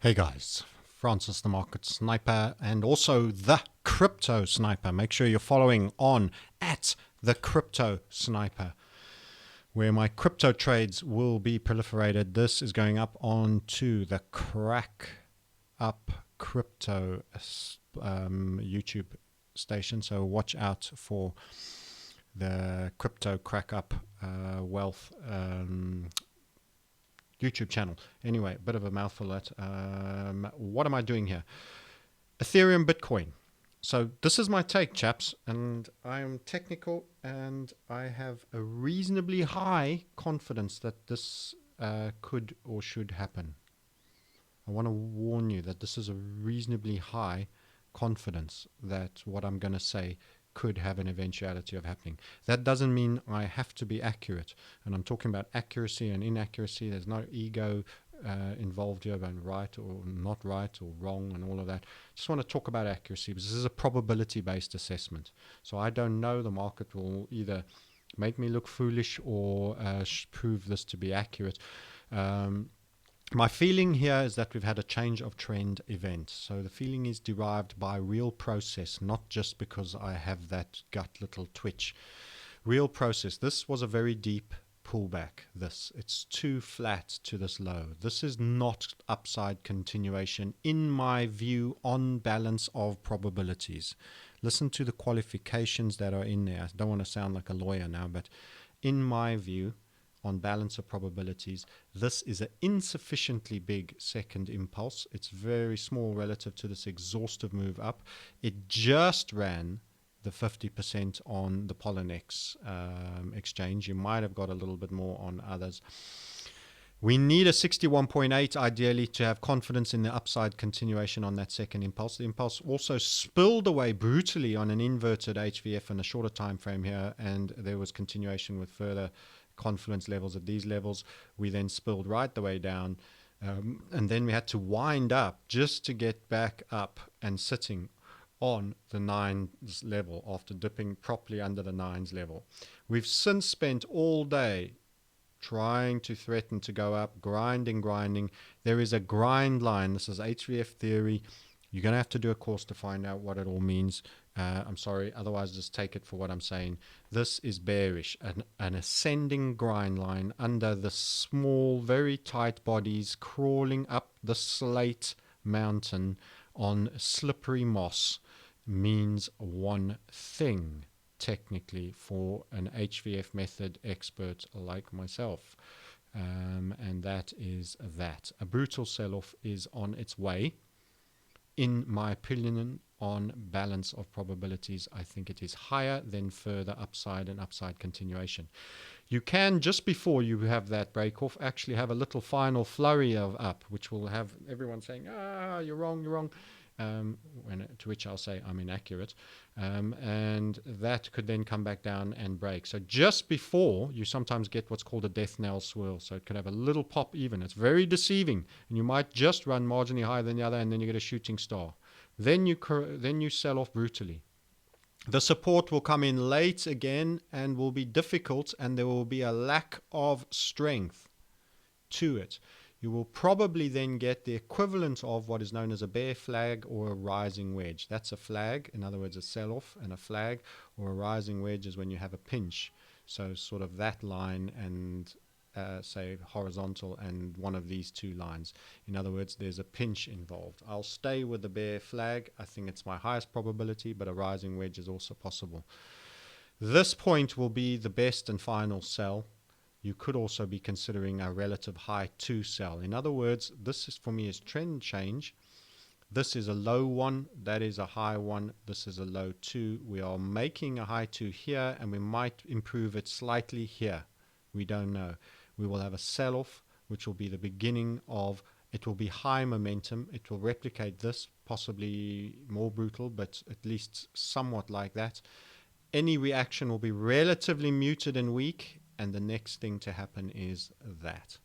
Hey guys, Francis the Market Sniper and also the Crypto Sniper. Make sure you're following on at the Crypto Sniper, where my crypto trades will be proliferated. This is going up onto the Crack Up Crypto YouTube station, so watch out for the Crypto Crack Up Wealth YouTube channel. Anyway, a bit of a mouthful that. What am I doing here? Ethereum, Bitcoin. So this is my take, chaps, and I am technical and I have a reasonably high confidence that this could or should happen. I want to warn you that this is a reasonably high confidence that what I'm going to say could have an eventuality of happening. That doesn't mean I have to be accurate, and I'm talking about accuracy and inaccuracy. There's no ego involved here about right or not right or wrong and all of that. Just want to talk about accuracy because this is a probability based assessment. So I don't know, the market will either make me look foolish or prove this to be accurate. My feeling here is that we've had a change of trend event. So the feeling is derived by real process, not just because I have that gut little twitch. Real process. This was a very deep pullback. It's too flat to this low. This is not upside continuation in my view on balance of probabilities. Listen to the qualifications that are in there. I don't want to sound like a lawyer now, but in my view, on balance of probabilities, this is an insufficiently big second impulse. It's very small relative to this exhaustive move up. It just ran the 50% on the Poloniex exchange. You might have got a little bit more on others. We need a 61.8 ideally to have confidence in the upside continuation on that second impulse. The impulse also spilled away brutally on an inverted HVF in a shorter time frame here, and there was continuation with further confidence levels at these levels. We then spilled right the way down, and then we had to wind up just to get back up and sitting on the 9s level after dipping properly under the 9s level. We've since spent all day trying to threaten to go up, grinding. There is a grind line. This is HVF theory. You're going to have to do a course to find out what it all means. I'm sorry, otherwise just take it for what I'm saying. This is bearish, an ascending grind line under the small, very tight bodies crawling up the slate mountain on slippery moss means one thing, technically, for an HVF method expert like myself. And that is that. A brutal sell-off is on its way. In my opinion, on balance of probabilities, I think it is higher than further upside and upside continuation. You can, just before you have that break off, actually have a little final flurry of up, which will have everyone saying, you're wrong. To which I'll say I'm inaccurate, and that could then come back down and break. So just before, you sometimes get what's called a death knell swirl, so it could have a little pop even. It's very deceiving, and you might just run marginally higher than the other, and then you get a shooting star. Then you sell off brutally. The support will come in late again and will be difficult, and there will be a lack of strength to it. You will probably then get the equivalent of what is known as a bear flag or a rising wedge. That's a flag, in other words, a sell-off, and a flag or a rising wedge is when you have a pinch. So sort of that line and say horizontal and one of these two lines. In other words, there's a pinch involved. I'll stay with the bear flag. I think it's my highest probability, but a rising wedge is also possible. This point will be the best and final sell. You could also be considering a relative high to sell. In other words, this is for me is trend change. This is a low one, that is a high one, this is a low 2. We are making a high 2 here, and we might improve it slightly here. We don't know. We will have a sell-off, which will be the beginning of, it will be high momentum. It will replicate this, possibly more brutal, but at least somewhat like that. Any reaction will be relatively muted and weak, and the next thing to happen is that.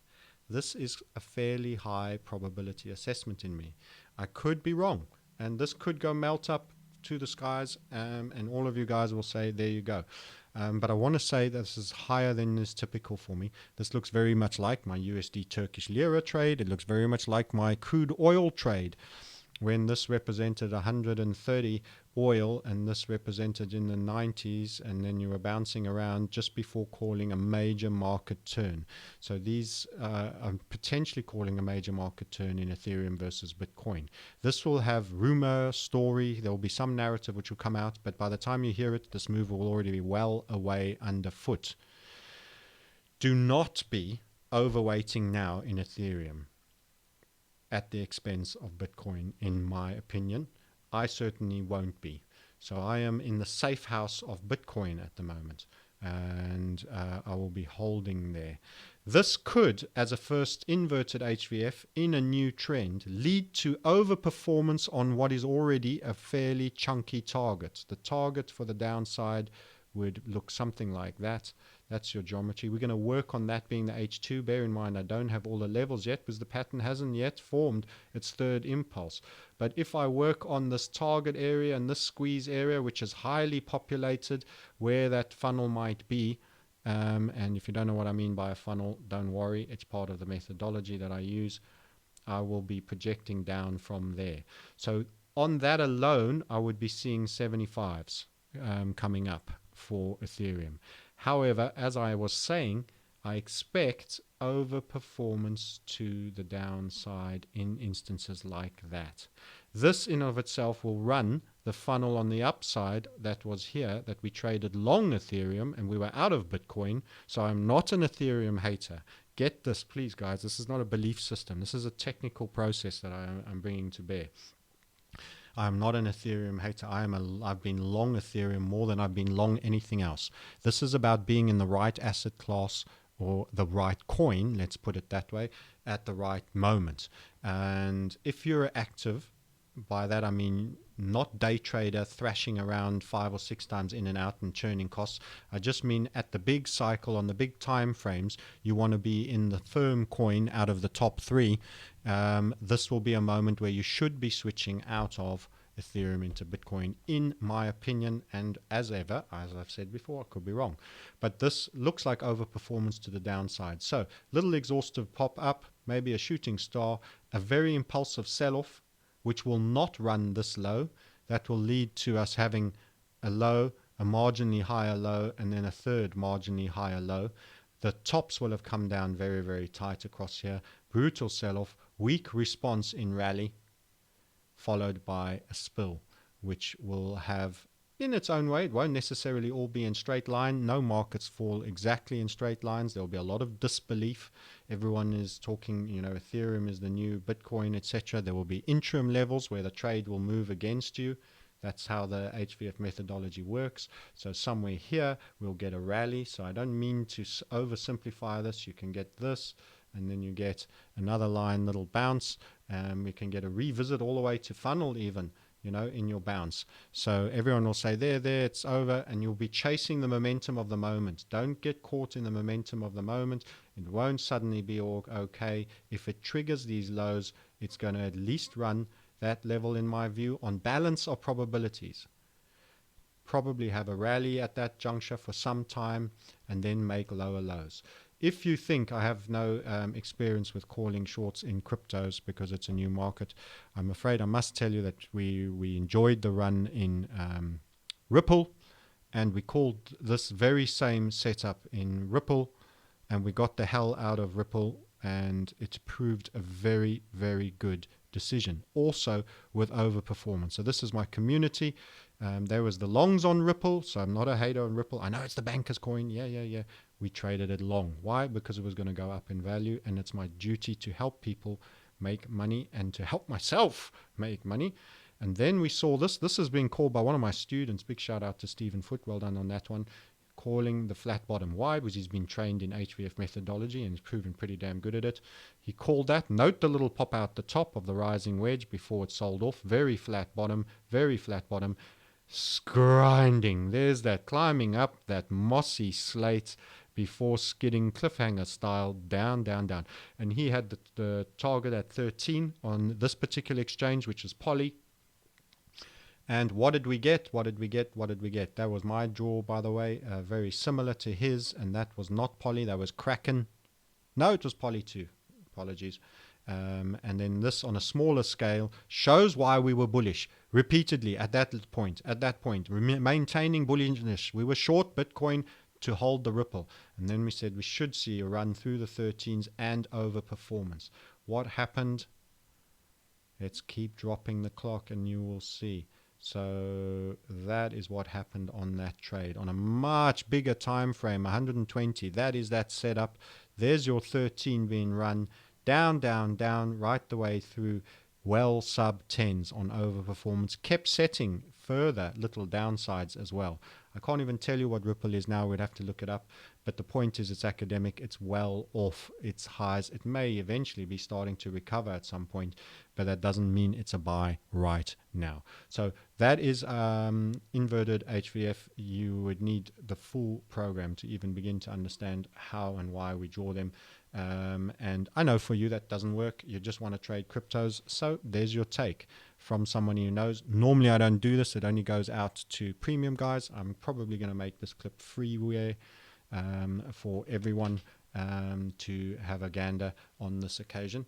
This is a fairly high probability assessment in me. I could be wrong, and this could go melt up to the skies, and all of you guys will say, there you go. But I want to say this is higher than is typical for me. This looks very much like my USD Turkish Lira trade. It looks very much like my crude oil trade, when this represented 130 oil and this represented in the 90s, and then you were bouncing around just before calling a major market turn. So these are potentially calling a major market turn in Ethereum versus Bitcoin. This will have rumor, story, there will be some narrative which will come out, but by the time you hear it, this move will already be well away underfoot. Do not be overweighting now in Ethereum at the expense of Bitcoin, in my opinion. I certainly won't be. So I am in the safe house of Bitcoin at the moment, and I will be holding there. This could, as a first inverted HVF in a new trend, lead to overperformance on what is already a fairly chunky target. The target for the downside would look something like that. That's your geometry. We're going to work on that being the H2. Bear in mind, I don't have all the levels yet because the pattern hasn't yet formed its third impulse. But if I work on this target area and this squeeze area, which is highly populated, where that funnel might be, and if you don't know what I mean by a funnel, don't worry. It's part of the methodology that I use. I will be projecting down from there. So on that alone, I would be seeing 75s coming up for Ethereum. However, as I was saying, I expect overperformance to the downside in instances like that. This in of itself will run the funnel on the upside that was here, that we traded long Ethereum and we were out of Bitcoin. So I'm not an Ethereum hater. Get this, please, guys. This is not a belief system. This is a technical process that I'm bringing to bear. I'm not an Ethereum hater. I've been long Ethereum more than I've been long anything else. This is about being in the right asset class, or the right coin, let's put it that way, at the right moment. And if you're active, by that I mean not day trader thrashing around 5 or 6 times in and out and churning costs. I just mean at the big cycle, on the big time frames, you want to be in the firm coin out of the top 3. This will be a moment where you should be switching out of Ethereum into Bitcoin, in my opinion. And as ever, as I've said before, I could be wrong, but this looks like overperformance to the downside. So little exhaustive pop up, maybe a shooting star, a very impulsive sell-off, which will not run this low. That will lead to us having a low, a marginally higher low, and then a third marginally higher low. The tops will have come down very, very tight across here. Brutal sell-off, weak response in rally, followed by a spill, which will have, in its own way, it won't necessarily all be in straight line. No markets fall exactly in straight lines. There'll be a lot of disbelief. Everyone is talking, Ethereum is the new Bitcoin, etc. There will be interim levels where the trade will move against you. That's how the HVF methodology works. So somewhere here, we'll get a rally. So I don't mean to oversimplify this. You can get this, and then you get another line, little bounce. We can get a revisit all the way to funnel even, in your bounce. So everyone will say, there, it's over, and you'll be chasing the momentum of the moment. Don't get caught in the momentum of the moment. It won't suddenly be all okay. If it triggers these lows, it's going to at least run that level, in my view, on balance of probabilities. Probably have a rally at that juncture for some time, and then make lower lows. If you think I have no experience with calling shorts in cryptos because it's a new market, I'm afraid I must tell you that we enjoyed the run in Ripple, and we called this very same setup in Ripple, and we got the hell out of Ripple, and it proved a very, very good decision, also with overperformance. So this is my community. There was the longs on Ripple, so I'm not a hater on Ripple. I know it's the banker's coin. Yeah. We traded it long. Why? Because it was going to go up in value, and it's my duty to help people make money and to help myself make money. And then we saw this. This is being called by one of my students. Big shout out to Stephen Foot. Well done on that one. Calling the flat bottom. Why? Because he's been trained in HVF methodology and he's proven pretty damn good at it. He called that. Note the little pop out the top of the rising wedge before it sold off. Very flat bottom. Very flat bottom. Grinding. There's that climbing up that mossy slate before skidding cliffhanger style down. And he had the target at 13 on this particular exchange, which is Poly. And what did we get? What did we get? What did we get? That was my draw, by the way, very similar to his, and that was not poly, that was Kraken. No, it was poly too. Apologies. And then this on a smaller scale shows why we were bullish repeatedly at that point. Maintaining bullishness. We were short Bitcoin to hold the ripple. And then we said we should see a run through the 13s and overperformance. What happened? Let's keep dropping the clock and you will see. So that is what happened on that trade. On a much bigger time frame, 120, that is that setup. There's your 13 being run down, down, down, right the way through, well sub 10s on overperformance. Kept setting further little downsides as well. I can't even tell you what Ripple is now. We'd have to look it up. But the point is, it's academic. It's well off its highs. It may eventually be starting to recover at some point, but that doesn't mean it's a buy right now. So that is inverted HVF. You would need the full program to even begin to understand how and why we draw them. And I know for you that doesn't work. You just want to trade cryptos. So there's your take from someone who knows. Normally I don't do this. It only goes out to premium guys. I'm probably going to make this clip freeware for everyone to have a gander on this occasion.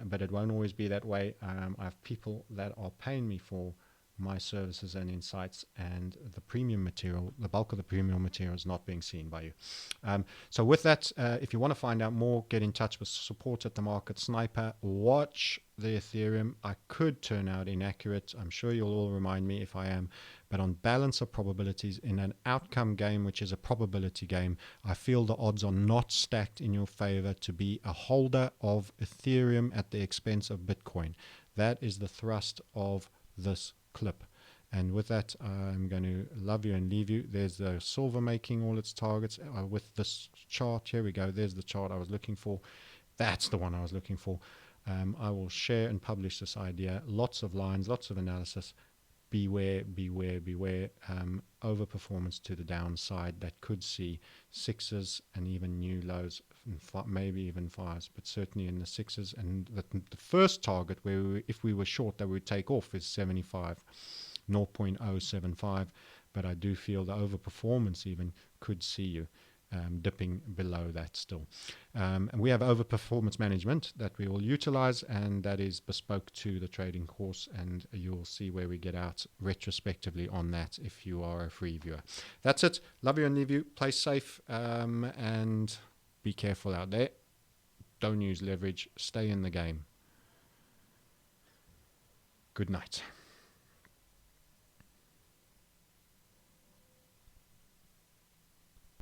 But it won't always be that way. I have people that are paying me for my services and insights, and the premium material, the bulk of the premium material is not being seen by you. So with that, if you want to find out more, get in touch with support at the Market Sniper. Watch the Ethereum. I could turn out inaccurate. I'm sure you'll all remind me if I am. But on balance of probabilities in an outcome game, which is a probability game, I feel the odds are not stacked in your favor to be a holder of Ethereum at the expense of Bitcoin. That is the thrust of this clip. And with that, I'm going to love you and leave you. There's the silver making all its targets with this chart. Here we go. There's the chart I was looking for. That's the one I was looking for. I will share and publish this idea. Lots of lines, lots of analysis. Beware, beware, beware. Overperformance to the downside that could see sixes and even new lows, maybe even fives, but certainly in the sixes. And the first target where if we were short that we would take off is 75, 0.075. But I do feel the overperformance even could see you dipping below that still. And we have overperformance management that we will utilize, and that is bespoke to the trading course, and you'll see where we get out retrospectively on that if you are a free viewer. That's it. Love you and leave you. Play safe and be careful out there. Don't use leverage. Stay in the game. Good night.